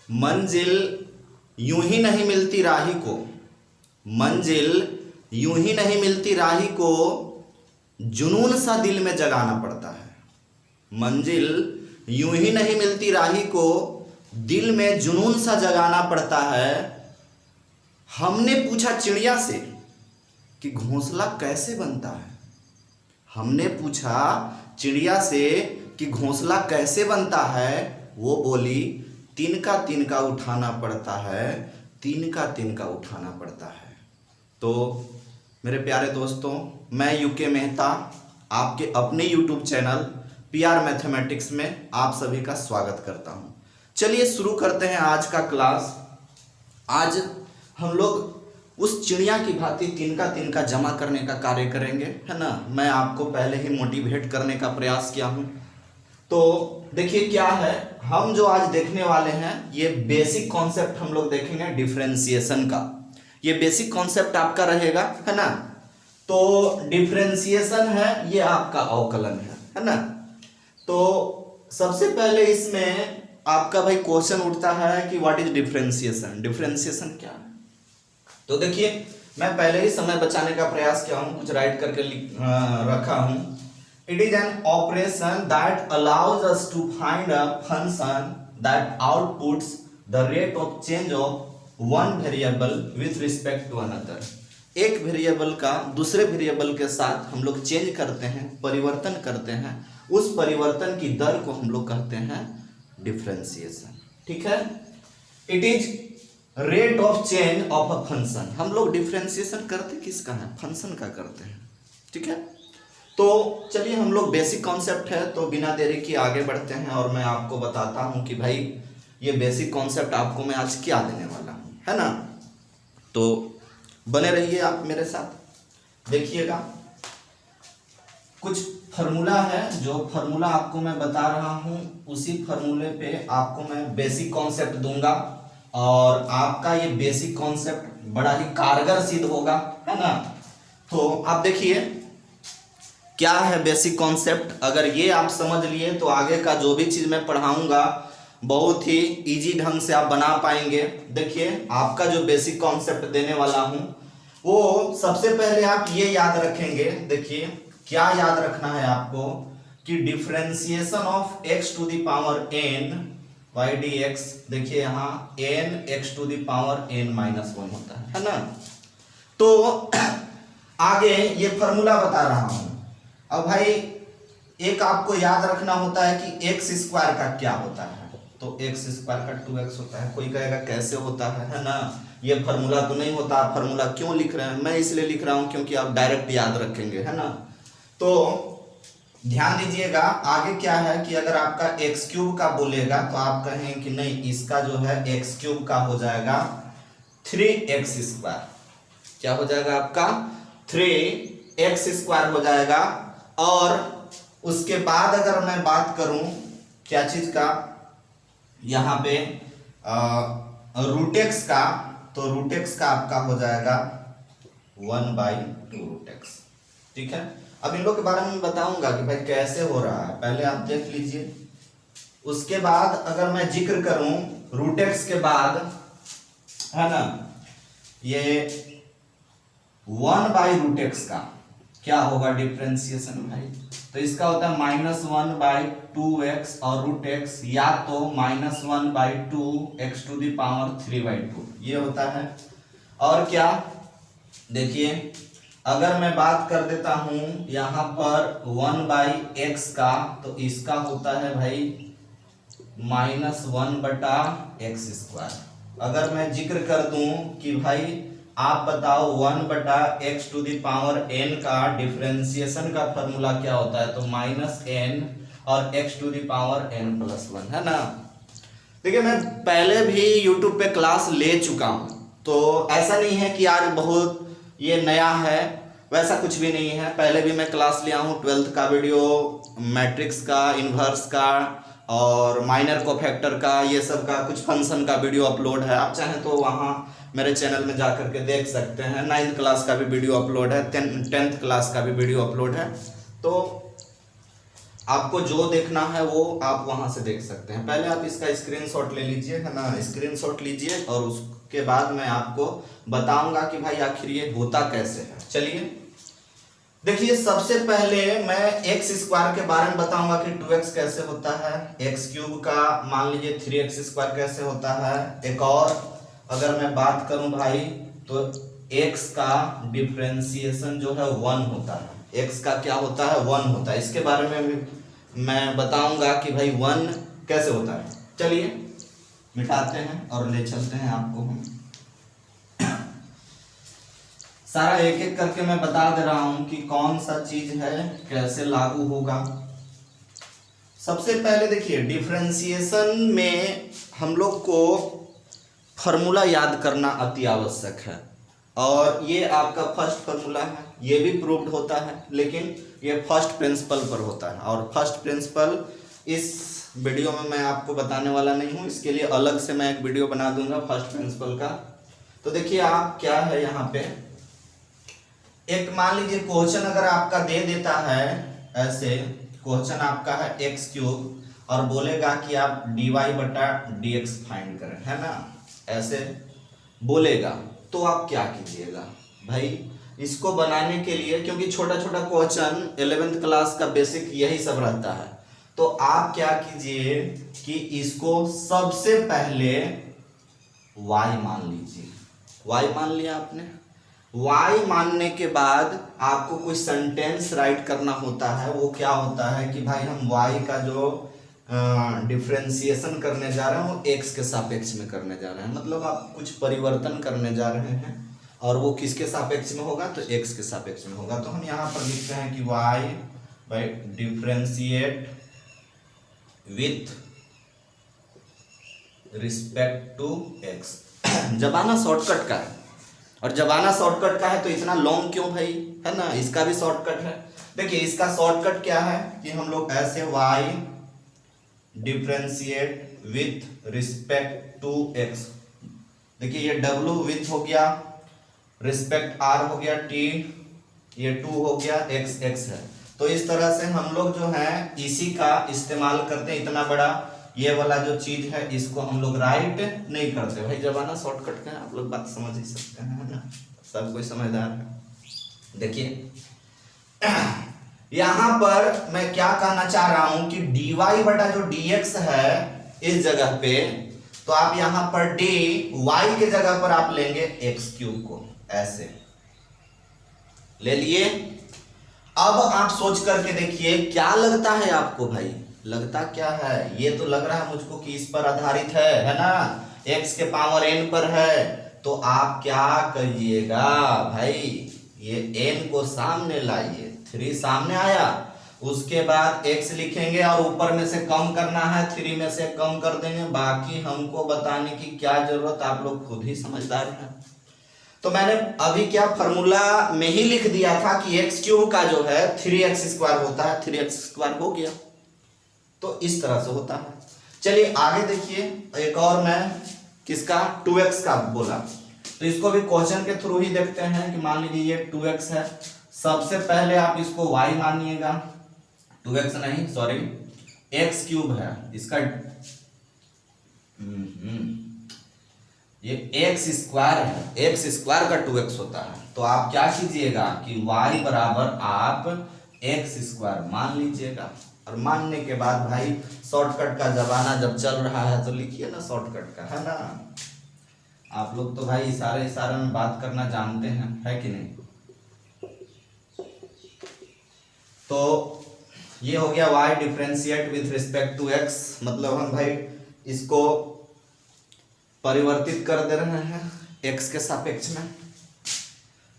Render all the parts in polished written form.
मंजिल यूं ही नहीं मिलती राही को, मंजिल यूं ही नहीं मिलती राही को, जुनून सा दिल में जगाना पड़ता है। मंजिल यूं ही नहीं मिलती राही को, दिल में जुनून सा जगाना पड़ता है। हमने पूछा चिड़िया से कि घोंसला कैसे बनता है, हमने पूछा चिड़िया से कि घोंसला कैसे बनता है। वो बोली तिनका तिनका उठाना पड़ता है, तिनका तिनका उठाना पड़ता है। तो मेरे प्यारे दोस्तों, मैं यूके मेहता आपके अपने यूट्यूब चैनल PR मैथमेटिक्स में आप सभी का स्वागत करता हूं। चलिए शुरू करते हैं आज का क्लास। आज हम लोग उस चिड़िया की भांति तिनका तिनका जमा करने का कार्य करेंगे, है ना। मैं आपको पहले ही मोटिवेट करने का प्रयास किया हूं। तो देखिए क्या है, हम जो आज देखने वाले हैं ये बेसिक कॉन्सेप्ट हम लोग देखेंगे डिफरेंशिएशन का। ये बेसिक कॉन्सेप्ट आपका रहेगा, है ना। तो डिफरेंशिएशन है, ये आपका अवकलन है ना। तो सबसे पहले इसमें आपका भाई क्वेश्चन उठता है कि व्हाट इज डिफरेंशिएशन, डिफरेंशिएशन क्या है। तो देखिए मैं पहले ही समय बचाने का प्रयास किया हूं, कुछ राइट करके रखा हूं। It is an operation that allows us to find a function that outputs the rate of change of one variable with respect to another. एक वेरिएबल का दूसरे वेरिएबल के साथ हम लोग चेंज करते हैं, परिवर्तन करते हैं, उस परिवर्तन की दर को हम लोग कहते हैं डिफरेंशिएशन। ठीक है, it is rate of change of a function. हम लोग डिफरेंशिएशन करते किसका है, फंक्शन का करते हैं। ठीक है, तो चलिए हम लोग बेसिक कॉन्सेप्ट है तो बिना देरी के आगे बढ़ते हैं और मैं आपको बताता हूं कि भाई ये बेसिक कॉन्सेप्ट आपको मैं आज क्या देने वाला हूं, है ना। तो बने रहिए आप मेरे साथ, देखिएगा कुछ फार्मूला है, जो फार्मूला आपको मैं बता रहा हूं उसी फार्मूले पे आपको मैं बेसिक कॉन्सेप्ट दूंगा और आपका ये बेसिक कॉन्सेप्ट बड़ा ही कारगर सिद्ध होगा, है ना। तो आप देखिए क्या है बेसिक कॉन्सेप्ट। अगर ये आप समझ लिए तो आगे का जो भी चीज मैं पढ़ाऊंगा बहुत ही इजी ढंग से आप बना पाएंगे। देखिए आपका जो बेसिक कॉन्सेप्ट देने वाला हूं वो सबसे पहले आप ये याद रखेंगे। देखिए क्या याद रखना है आपको कि differentiation of x to the power n y dx, देखिए यहाँ n x to the power n-1 होता है ना। तो आगे ये फॉर्मूला बता रहा हूं। अब भाई एक आपको याद रखना होता है कि x स्क्वायर का क्या होता है। तो x स्क्वायर का 2x होता है। कोई कहेगा कैसे होता है ना। ये फार्मूला तो नहीं होता। आप फार्मूला क्यों लिख रहे हैं, मैं इसलिए लिख रहा हूं क्योंकि आप डायरेक्ट याद रखेंगे, है ना। तो ध्यान दीजिएगा आगे क्या है कि अगर आपका एक्स क्यूब का बोलेगा तो आप कहें कि नहीं, इसका जो है एक्स क्यूब का हो जाएगा 3x स्क्वायर। क्या हो जाएगा आपका 3x स्क्वायर हो जाएगा। और उसके बाद अगर मैं बात करूं क्या चीज का, यहां पे रूट एक्स का, तो रूट एक्स का आपका हो जाएगा 1/2 रूट एक्स। ठीक है, अब इन लोग के बारे में बताऊंगा कि भाई कैसे हो रहा है, पहले आप देख लीजिए। उसके बाद अगर मैं जिक्र करूं रूट एक्स के बाद, है ना, ये 1/रूट एक्स का क्या होगा डिफरेंशिएशन भाई। तो इसका होता है -1/2x और रूट एक्स, या तो -1/2x टू द पावर 3/2 ये होता है। और क्या देखिए अगर मैं बात कर देता हूं यहां पर 1/x का, तो इसका होता है भाई -1/x स्क्वायर। अगर मैं जिक्र कर दूं कि भाई आप बताओ 1/x to the power n का डिफरेंशिएशन का फॉर्मूला क्या होता है, तो -n और x to the power n+1, है ना। देखिए मैं पहले भी YouTube पे क्लास ले चुका हूं, तो ऐसा नहीं है कि आज बहुत ये नया है, वैसा कुछ भी नहीं है। पहले भी मैं क्लास लिया हूँ 12th का वीडियो, मैट्रिक्स का, इन्वर्स का और माइनर कोफैक्टर का, ये सब का कुछ फंक्शन का वीडियो अपलोड है। आप चाहें तो वहाँ मेरे चैनल में जाकर के देख सकते हैं। 9th क्लास का भी वीडियो अपलोड है, 10th क्लास का भी वीडियो अपलोड है। तो आपको जो देखना है वो आप वहां से देख सकते हैं। पहले आप इसका स्क्रीनशॉट ले लीजिए, है ना, स्क्रीनशॉट लीजिए और उसके बाद मैं आपको बताऊंगा कि भाई आखिर ये होता कैसे है। चलिए देखिए, सबसे पहले मैं एक्स स्क्वायर के बारे में बताऊंगा कि 2x कैसे होता है, एक्स क्यूब का मान लीजिए 3x स्क्वायर कैसे होता है। एक और अगर मैं बात करूं भाई तो x का डिफरेंशिएशन जो है 1 होता है, x का क्या होता है 1 होता है। इसके बारे में भी मैं बताऊंगा कि भाई 1 कैसे होता है। चलिए मिटाते हैं और ले चलते हैं आपको हम सारा एक एक करके मैं बता दे रहा हूं कि कौन सा चीज है कैसे लागू होगा। सबसे पहले देखिए, डिफरेंशिएशन में हम लोग को फॉर्मूला याद करना अति आवश्यक है और ये आपका फर्स्ट फॉर्मूला है, ये भी प्रूव्ड होता है लेकिन ये फर्स्ट प्रिंसिपल पर होता है और फर्स्ट प्रिंसिपल इस वीडियो में मैं आपको बताने वाला नहीं हूँ, इसके लिए अलग से मैं एक वीडियो बना दूंगा फर्स्ट प्रिंसिपल का। तो देखिए आप क्या है यहाँ पे, एक मान लीजिए क्वेश्चन अगर आपका दे देता है ऐसे, क्वेश्चन आपका है एक्स क्यूब और बोलेगा कि आप dy बटा dx फाइंड करें, है ना, ऐसे बोलेगा, तो आप क्या कीजिएगा भाई इसको बनाने के लिए, क्योंकि छोटा छोटा क्वेश्चन 11th क्लास का बेसिक यही सब रहता है, तो आप क्या कीजिए कि इसको सबसे पहले y मान लीजिए। y मान लिया आपने, y मानने के बाद आपको कोई सेंटेंस राइट करना होता है। वो क्या होता है कि भाई हम y का जो डिफरेंशिएशन करने जा रहे हैं वो x के सापेक्ष में करने जा रहे हैं, मतलब आप कुछ परिवर्तन करने जा रहे हैं और वो किसके सापेक्ष में होगा, तो x के सापेक्ष में होगा। तो हम यहाँ पर लिखते हैं कि y by differentiate with respect to x। जमाना शॉर्टकट का है और जमाना शॉर्टकट का है तो इतना लॉन्ग क्यों भाई, है ना, इसका भी शॉर्टकट है। देखिए इसका शॉर्टकट क्या है कि हम लोग ऐसे y differentiate with respect to x, देखिए ये w विथ हो गया, रिस्पेक्ट r हो गया t, ये 2 हो गया, x x है। तो इस तरह से हम लोग जो है इसी का इस्तेमाल करते हैं। इतना बड़ा ये वाला जो चीज है इसको हम लोग राइट नहीं करते भाई, जमाना शॉर्टकट का है, आप लोग बात समझ ही सकते हैं, है ना, सब कोई समझदार है। देखिए यहां पर मैं क्या कहना चाह रहा हूं कि dy बटा जो dx है इस जगह पे, तो आप यहां पर dy के जगह पर आप लेंगे x क्यूब को, ऐसे ले लिए। अब आप सोच करके देखिए क्या लगता है आपको भाई, लगता क्या है, ये तो लग रहा है मुझको कि इस पर आधारित है ना, x के पावर n पर है। तो आप क्या करिएगा भाई, ये n को सामने लाइए, 3 सामने आया, उसके बाद x लिखेंगे और ऊपर में से कम करना है, 3 में से कम कर देंगे, बाकी हमको बताने की क्या जरूरत, आप लोग खुद ही समझदार हैं। तो मैंने अभी क्या फॉर्मूला में ही लिख दिया था कि एक्स क्यूब का जो है 3x स्क्वायर होता है, 3x स्क्वायर हो गया, तो इस तरह से होता है। चलिए आगे देखिए, एक और मैं किसका 2x का बोला, तो इसको भी क्वेश्चन के थ्रू ही देखते हैं कि मान लीजिए ये 2x है, सबसे पहले आप इसको y मानिएगा, 2x नहीं सॉरी x क्यूब है इसका, ये x स्क्वायर है, x स्क्वायर का 2x होता है। तो आप क्या कीजिएगा कि y बराबर आप x स्क्वायर मान लीजिएगा और मानने के बाद भाई शॉर्टकट का जमाना जब चल रहा है तो लिखिए ना शॉर्टकट का, है ना, आप लोग तो भाई इशारे में बात करना जानते हैं, है कि नहीं। तो ये हो गया y differentiate with respect to x, मतलब हम भाई इसको परिवर्तित कर दे रहे हैं x के सापेक्ष में।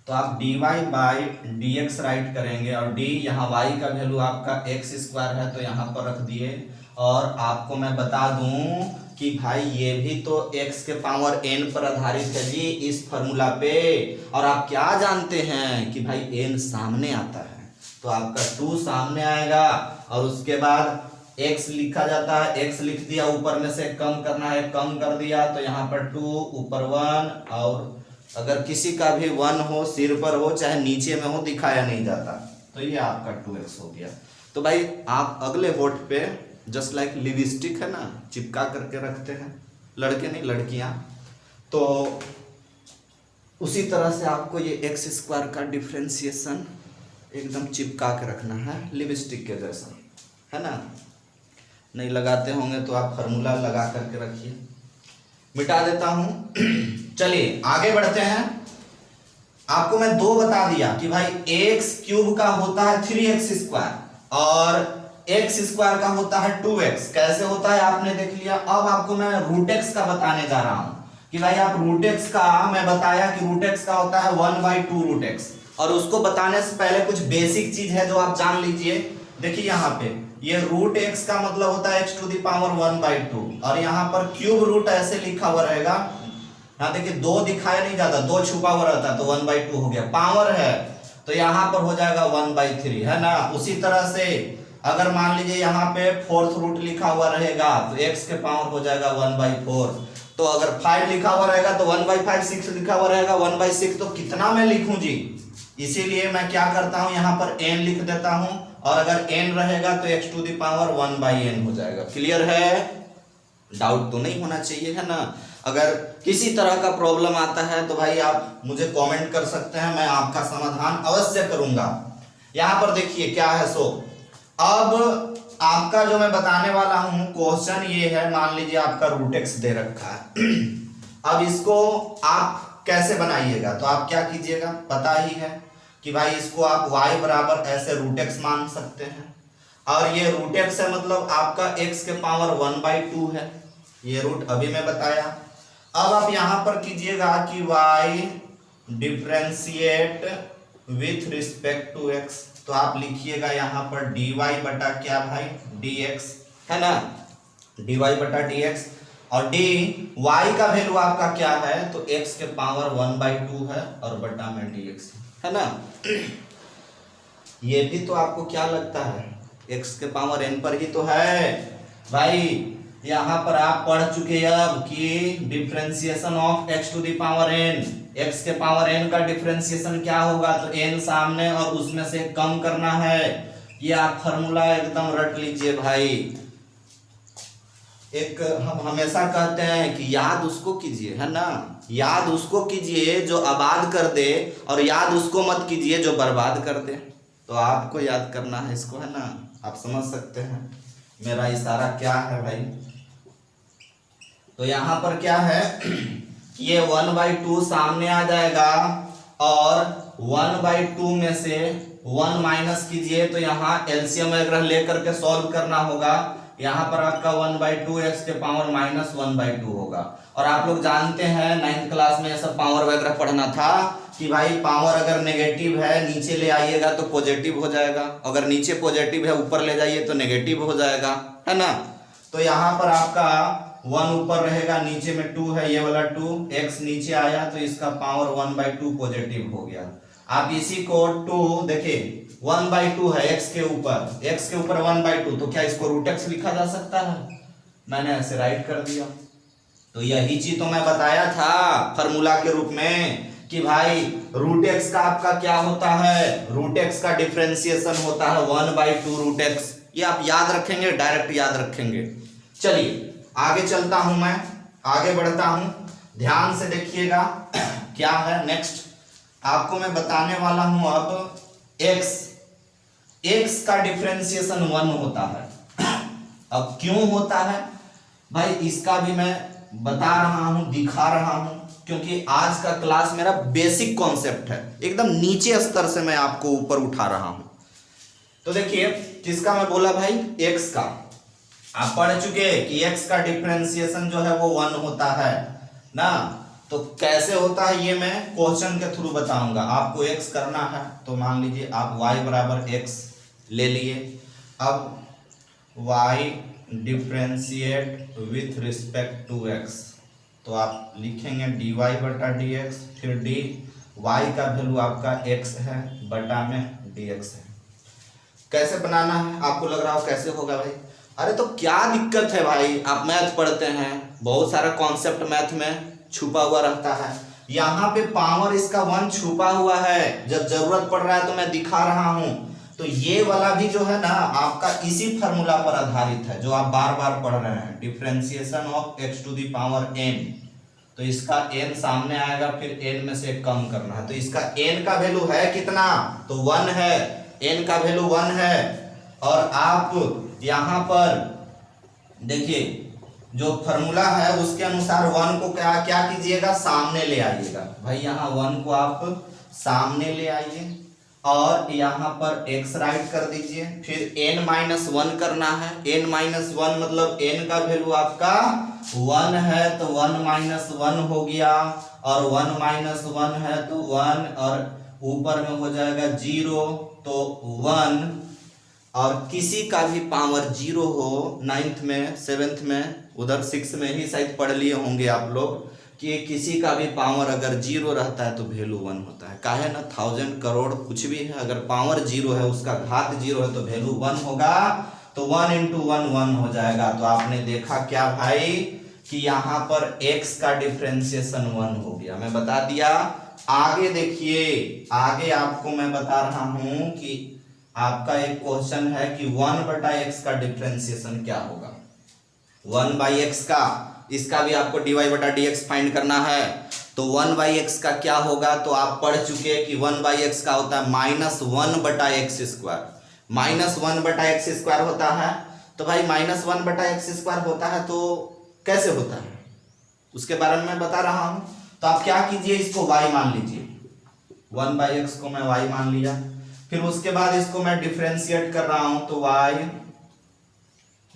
तो आप dy बाई dx राइट करेंगे और d यहाँ y का वैल्यू आपका x स्क्वायर है तो यहाँ पर रख दिए। और आपको मैं बता दूं कि भाई ये भी तो x के पावर n पर आधारित है जी इस फॉर्मूला पे, और आप क्या जानते हैं कि भाई n सामने आता है तो आपका 2 सामने आएगा और उसके बाद x लिखा जाता है, x लिख दिया, ऊपर में से कम करना है, कम कर दिया, तो यहाँ पर 2 ऊपर 1, और अगर किसी का भी 1 हो, सिर पर हो चाहे नीचे में हो, दिखाया नहीं जाता, तो ये आपका 2x हो गया। तो भाई आप अगले होठ पे जस्ट लाइक लिपस्टिक है ना, चिपका करके रखते हैं, लड़के नहीं लड़कियां, तो उसी तरह से आपको ये एक्स स्क्वायर का डिफ्रेंसिएशन एकदम चिपका के रखना है लिपस्टिक के जैसा, है ना। नहीं लगाते होंगे तो आप फार्मूला लगा करके रखिए, मिटा देता हूं। चलिए आगे बढ़ते हैं। आपको मैं दो बता दिया कि भाई एक्स क्यूब का होता है 3x स्क्वायर और एक्स स्क्वायर का होता है 2x। कैसे होता है आपने देख लिया। अब आपको मैं रूट एक्स का बताने जा रहा हूं कि भाई आप रूट एक्स का, मैं बताया कि रूट एक्स का होता है 1/2 रूट एक्स, और उसको बताने से पहले कुछ बेसिक चीज है जो आप जान लीजिए। देखिए यहाँ पे ये रूट एक्स का मतलब होता है x टू दी पावर 1/2, और यहाँ पर क्यूब रूट ऐसे लिखा हुआ रहेगा। यहाँ देखिए दो दिखाया नहीं जाता, दो छुपा हुआ रहता है, तो 1/2 हो गया। पावर है तो यहाँ पर हो जाएगा 1/3, है ना। उसी तरह से अगर मान लीजिए यहाँ पे फोर्थ रूट लिखा हुआ रहेगा तो x के पावर हो जाएगा 1/4। तो अगर 5 लिखा हुआ रहेगा तो 1/5, 6 लिखा हुआ रहेगा 1/6। तो कितना मैं लिखूं जी, इसीलिए मैं क्या करता हूं यहाँ पर n लिख देता हूं, और अगर n रहेगा तो x to the power 1/n हो जाएगा। क्लियर है, डाउट तो नहीं होना चाहिए, है ना। अगर किसी तरह का प्रॉब्लम आता है तो भाई आप मुझे कमेंट कर सकते हैं, मैं आपका समाधान अवश्य करूंगा। यहाँ पर देखिए क्या है। सो अब आपका जो मैं बताने वाला हूं क्वेश्चन ये है, मान लीजिए आपका रूट एक्स दे रखा है। अब इसको आप कैसे बनाइएगा, तो आप क्या कीजिएगा, पता ही है कि भाई इसको आप y बराबर ऐसे रूट एक्स मान सकते हैं, और ये रूट एक्स है मतलब आपका x के पावर 1/2 है, ये रूट अभी मैं बताया। अब आप यहां पर कीजिएगा कि y differentiate with respect to x, तो आप लिखिएगा यहाँ पर dy बटा क्या भाई dx, है ना, dy बटा dx। और dy का वैल्यू आपका क्या है, तो x के पावर 1/2 है और बटा में dx, है ना। ये भी तो आपको क्या लगता है, x के पावर n पर ही तो है भाई। यहाँ पर आप पढ़ चुके अब कि differentiation of x to the power n, x के पावर n का डिफरेंशिएशन क्या होगा, तो n सामने और उसमें से कम करना है। ये आप फार्मूला एकदम रट लीजिए भाई। एक हम हमेशा कहते हैं कि याद उसको कीजिए, है ना, याद उसको कीजिए जो आबाद कर दे, और याद उसको मत कीजिए जो बर्बाद कर दे। तो आपको याद करना है इसको, है ना। आप समझ सकते हैं मेरा इशारा क्या है भाई। तो यहाँ पर क्या है, ये 1/2 सामने आ जाएगा, और 1/2 में से 1 माइनस कीजिए, तो यहाँ एलसीएम वगैरह लेकर के सॉल्व करना होगा। यहाँ पर आपका 1/2 x के पावर -1/2 होगा। और आप लोग जानते हैं 9th क्लास में ऐसा पावर वगैरह पढ़ना था कि भाई पावर अगर नेगेटिव है नीचे ले आइएगा तो पॉजिटिव हो जाएगा, अगर नीचे पॉजिटिव है ऊपर ले जाइए तो नेगेटिव हो जाएगा, है ना। तो यहाँ पर आपका 1 ऊपर रहेगा, नीचे में 2 है, ये वाला 2 x नीचे आया तो इसका पावर 1/2 पॉजिटिव हो गया। आप इसी को 2 देखिए 1/2 है x के ऊपर 1/2, तो क्या इसको रूट एक्स लिखा जा सकता है, मैंने ऐसे राइट कर दिया। तो यही चीज तो मैं बताया था फार्मूला के रूप में कि भाई रूट एक्स का आपका क्या होता है, रूट एक्स का डिफरेंशिएशन होता है 1/2 रूट एक्स। ये आप याद रखेंगे, डायरेक्ट याद रखेंगे। चलिए आगे चलता हूं, मैं आगे बढ़ता हूं, ध्यान से देखिएगा क्या है नेक्स्ट आपको मैं बताने वाला हूं। अब x का डिफरेंशिएशन 1 होता है। अब क्यों होता है भाई, इसका भी मैं बता रहा हूं, दिखा रहा हूं, क्योंकि आज का क्लास मेरा बेसिक कॉन्सेप्ट है, एकदम नीचे स्तर से मैं आपको ऊपर उठा रहा हूं। तो देखिए किसका मैं बोला भाई, x का। आप पढ़ चुके कि x का डिफरेंशिएशन जो है वो 1 होता है ना। तो कैसे होता है ये मैं क्वेश्चन के थ्रू बताऊंगा। आपको x करना है तो मान लीजिए आप y बराबर x ले लिए। अब y differentiate with respect to x, तो आप लिखेंगे dy बटा dx, फिर dy का वैल्यू आपका x है बटा में dx है। कैसे बनाना है आपको लग रहा हो कैसे होगा भाई, अरे तो क्या दिक्कत है भाई, आप मैथ पढ़ते हैं, बहुत सारा कॉन्सेप्ट मैथ में छुपा हुआ रहता है। यहाँ पे पावर इसका 1 छुपा हुआ है, जब जरूरत पड़ रहा है तो मैं दिखा रहा हूं। तो ये वाला भी जो है ना आपका इसी फार्मूला पर आधारित है जो आप बार बार पढ़ रहे हैं, differentiation of x to the power n। तो इसका n सामने आएगा, फिर n में से कम करना है। तो इसका n का वैल्यू है कितना, तो 1 है, n का वैल्यू 1 है। और आप यहाँ पर देखिए जो फॉर्मूला है उसके अनुसार 1 को क्या क्या कीजिएगा, सामने ले आइएगा। भाई यहाँ 1 को आप सामने ले आइए और यहाँ पर x राइट कर दीजिए, फिर n-1 करना है। n-1 मतलब n का वैल्यू आपका 1 है तो 1-1 हो गया, और 1-1 है तो 1, और ऊपर में हो जाएगा 0 तो 1, और किसी का भी पावर 0 हो, 9th में 7th में उधर 6 में ही शायद पढ़ लिए होंगे आप लोग कि किसी का भी पावर अगर 0 रहता है तो वैल्यू 1 होता है। काहे ना 1000 करोड़ कुछ भी है, अगर पावर 0 है उसका घात 0 है तो वैल्यू 1 होगा, तो 1 × 1 1 हो जाएगा। तो आपने देखा क्या भाई कि यहाँ पर x का डिफरेंशिएशन 1 हो गया, मैं बता दिया। आगे देखिए, आगे आपको मैं बता रहा हूं कि आपका एक क्वेश्चन है कि 1/x का डिफरेंशिएशन क्या होगा। 1/x का, इसका भी आपको dy/dx फाइंड करना है। तो 1/x का क्या होगा, तो आप पढ़ चुके हैं कि 1/x का होता है -1/x²। -1/x² होता है। तो भाई -1/x² होता है तो कैसे होता है उसके बारे में मैं बता रहा हूं। तो आप क्या कीजिए, इसको y मान लीजिए, 1/x को मैं y मान लिया, फिर उसके बाद इसको मैं डिफरेंशिएट कर रहा हूं तो y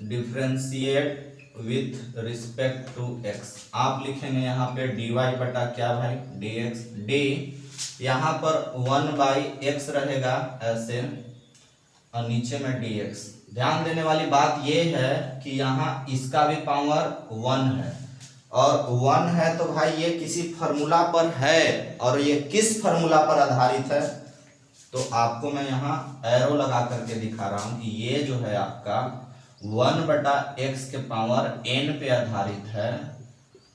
differentiate with respect to x। आप लिखेंगे यहाँ पे dy बटा क्या भाई, dx, d यहाँ पर 1/x रहेगा ऐसे, और नीचे में dx। ध्यान देने वाली बात ये है कि यहाँ इसका भी पावर 1 है, और 1 है तो भाई ये किसी फार्मूला पर है, और ये किस फार्मूला पर आधारित है, तो आपको मैं यहाँ एरो लगा करके दिखा रहा हूं कि ये जो है आपका 1/x के पावर n पे आधारित है।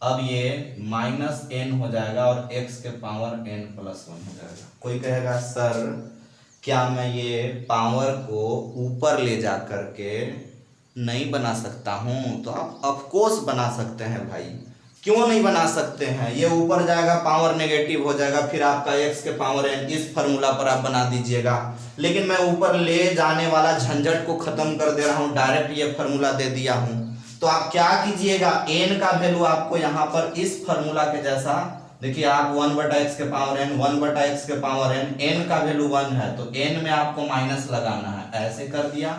अब ये -n हो जाएगा और x के पावर n+1 हो जाएगा। कोई कहेगा सर क्या मैं ये पावर को ऊपर ले जा करके नहीं बना सकता हूं, तो आप ऑफकोर्स बना सकते हैं भाई, क्यों नहीं बना सकते हैं। ये ऊपर जाएगा पावर नेगेटिव हो जाएगा, फिर आपका x के पावर n इस फार्मूला पर आप बना दीजिएगा। लेकिन मैं ऊपर ले जाने वाला झंझट को खत्म कर दे रहा हूं, डायरेक्ट ये फार्मूला दे दिया हूं। तो आप क्या कीजिएगा, n का वैल्यू आपको यहाँ पर इस फार्मूला के जैसा देखिए, आप 1/x के पावर n, 1/x के पावर n का वैल्यू 1 है तो n में आपको माइनस लगाना है, ऐसे कर दिया।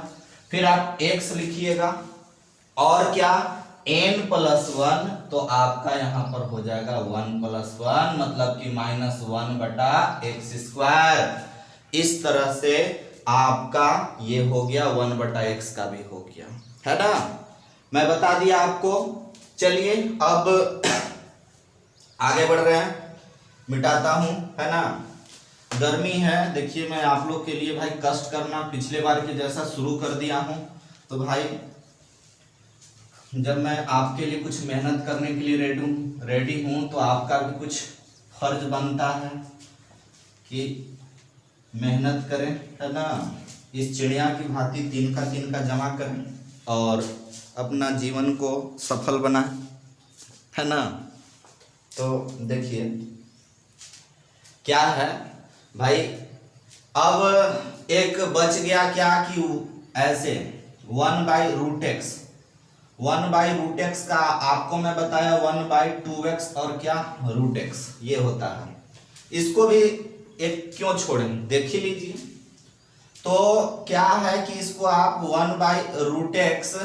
फिर आप x लिखिएगा और क्या n+1, तो आपका यहाँ पर हो जाएगा 1+1 मतलब कि -1/x²। इस तरह से आपका ये हो गया, 1/x का भी हो गया, है ना, मैं बता दिया आपको। चलिए अब आगे बढ़ रहे हैं, मिटाता हूं, है ना। गर्मी है, देखिए मैं आप लोग के लिए भाई कष्ट करना पिछले बार के जैसा शुरू कर दिया हूं। तो भाई जब मैं आपके लिए कुछ मेहनत करने के लिए रेडी हूं तो आपका भी कुछ फर्ज बनता है कि मेहनत करें, है ना। इस चिड़िया की भांति तिनका जमा करें और अपना जीवन को सफल बनाएं, है ना। तो देखिए क्या है भाई, अब एक बच गया क्या कि ऐसे 1/√x, 1/√x का आपको मैं बताया 1/2x और क्या √x ये होता है। इसको भी एक क्यों छोड़ें, देख ही लीजिए। तो क्या है कि इसको आप 1/√x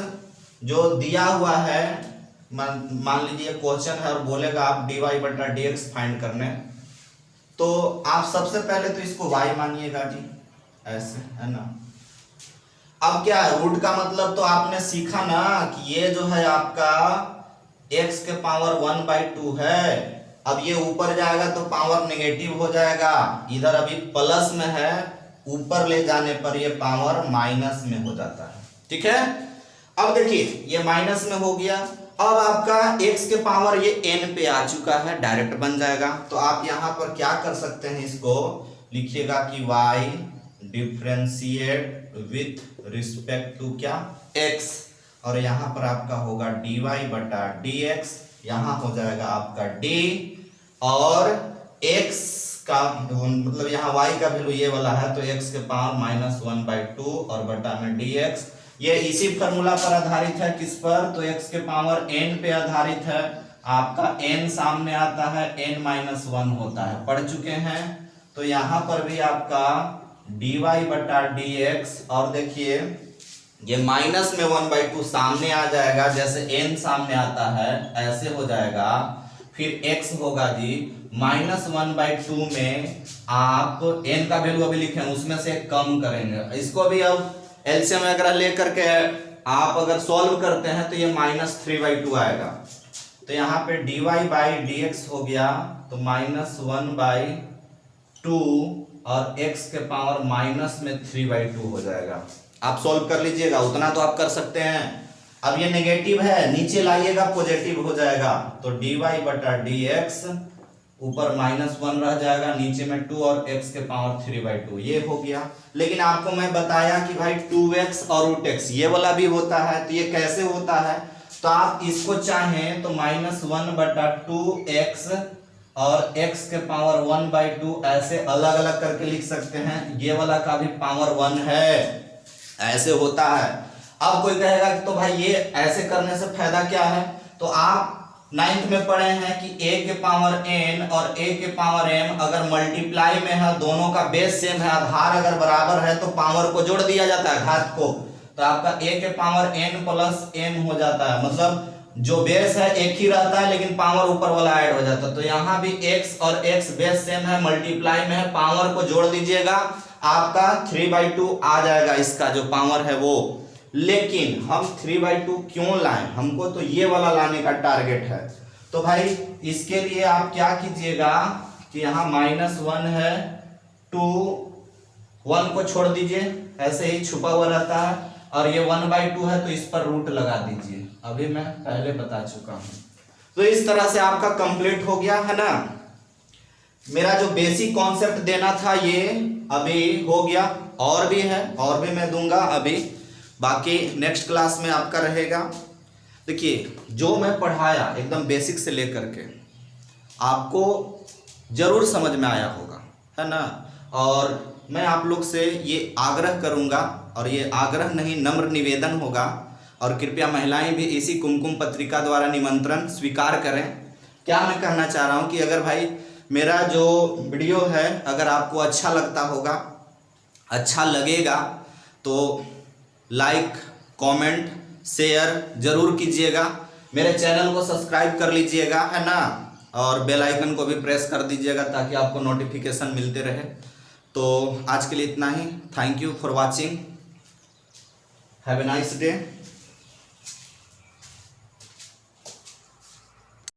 जो दिया हुआ है, मान लीजिए क्वेश्चन है और बोलेगा आप dy/dx फाइंड करने, तो आप सबसे पहले तो इसको y मानिएगा जी, ऐसे, है ना। अब क्या है, रूट का मतलब तो आपने सीखा ना कि ये जो है आपका x के पावर 1/2 है। अब ये ऊपर जाएगा तो पावर नेगेटिव हो जाएगा, इधर अभी प्लस में है, ऊपर ले जाने पर ये पावर माइनस में हो जाता है, ठीक है। अब देखिए ये माइनस में हो गया, अब आपका x के पावर ये n पे आ चुका है, डायरेक्ट बन जाएगा। तो आप यहाँ पर क्या कर सकते हैं, इसको लिखिएगा कि y differentiate with respect to क्या, x, और यहाँ पर आपका होगा dy बटा dx, यहाँ हो जाएगा आपका d, और x का मतलब यहाँ y का वैल्यू ये वाला है तो x के पावर -1/2 और बटा में dx। ये इसी फॉर्मूला पर आधारित है, किस पर, तो x के पावर n पे आधारित है। आपका n सामने आता है, n-1 होता है, पढ़ चुके हैं। तो यहाँ पर भी आपका dy बटा dx, और देखिए ये माइनस में 1/2 सामने आ जाएगा, जैसे n सामने आता है ऐसे हो जाएगा। फिर x होगा जी -1/2 में आप n का वैल्यू अभी लिखे उसमें से कम करेंगे, इसको भी अब एलसीएम वगैरह लेकर के आप अगर सॉल्व करते हैं तो ये -3/2 आएगा। तो यहाँ पे dy बाई dx हो गया तो -1/2 और x के पावर माइनस में 3/2 हो जाएगा। आप सॉल्व कर लीजिएगा, उतना तो आप कर सकते हैं। अब ये नेगेटिव है, नीचे लाइएगा पॉजिटिव हो जाएगा, तो dy बटा dx ऊपर -1 रह जाएगा, नीचे में 2 और x के पावर 3/2, ये हो गया। लेकिन आपको मैं बताया कि भाई 2x और √x ये वाला भी होता है, तो ये कैसे होता है, तो आप इसको चाहें तो -1 बटा 2x और x के पावर 1/2 ऐसे अलग अलग करके लिख सकते हैं, ये वाला का भी पावर 1 है, ऐसे होता है। अब कोई कहेगा कि तो भाई ये ऐसे करने से फायदा क्या है, तो आप 9th में पढ़े हैं कि a के पावर n और a के पावर m अगर मल्टीप्लाई में है, दोनों का बेस सेम है, आधार अगर बराबर है तो पावर को जोड़ दिया जाता है, घात को, तो आपका a के पावर n प्लस m हो जाता है, मतलब जो बेस है एक ही रहता है लेकिन पावर ऊपर वाला ऐड हो जाता है। तो यहाँ भी x और x बेस सेम है, मल्टीप्लाई में है, पावर को जोड़ दीजिएगा, आपका 3/2 आ जाएगा, इसका जो पावर है वो। लेकिन हम 3/2 क्यों लाएं, हमको तो ये वाला लाने का टारगेट है। तो भाई इसके लिए आप क्या कीजिएगा कि यहाँ -1 है, 2 1 को छोड़ दीजिए, ऐसे ही छुपा हुआ रहता है, और ये 1/2 है तो इस पर रूट लगा दीजिए, अभी मैं पहले बता चुका हूं। तो इस तरह से आपका कंप्लीट हो गया है ना। मेरा जो बेसिक कॉन्सेप्ट देना था ये अभी हो गया, और भी है, और भी मैं दूंगा अभी, बाकी नेक्स्ट क्लास में आपका रहेगा। देखिए जो मैं पढ़ाया एकदम बेसिक से लेकर के आपको जरूर समझ में आया होगा, है ना। और मैं आप लोग से ये आग्रह करूंगा, और ये आग्रह नहीं नम्र निवेदन होगा, और कृपया महिलाएं भी इसी कुमकुम पत्रिका द्वारा निमंत्रण स्वीकार करें। क्या मैं कहना चाह रहा हूं कि अगर भाई मेरा जो वीडियो है अगर आपको अच्छा लगता होगा, अच्छा लगेगा, तो लाइक, कमेंट, शेयर जरूर कीजिएगा, मेरे चैनल को सब्सक्राइब कर लीजिएगा, है ना, और बेल आइकन को भी प्रेस कर दीजिएगा ताकि आपको नोटिफिकेशन मिलते रहे। तो आज के लिए इतना ही। Thank you for watching, have a nice day.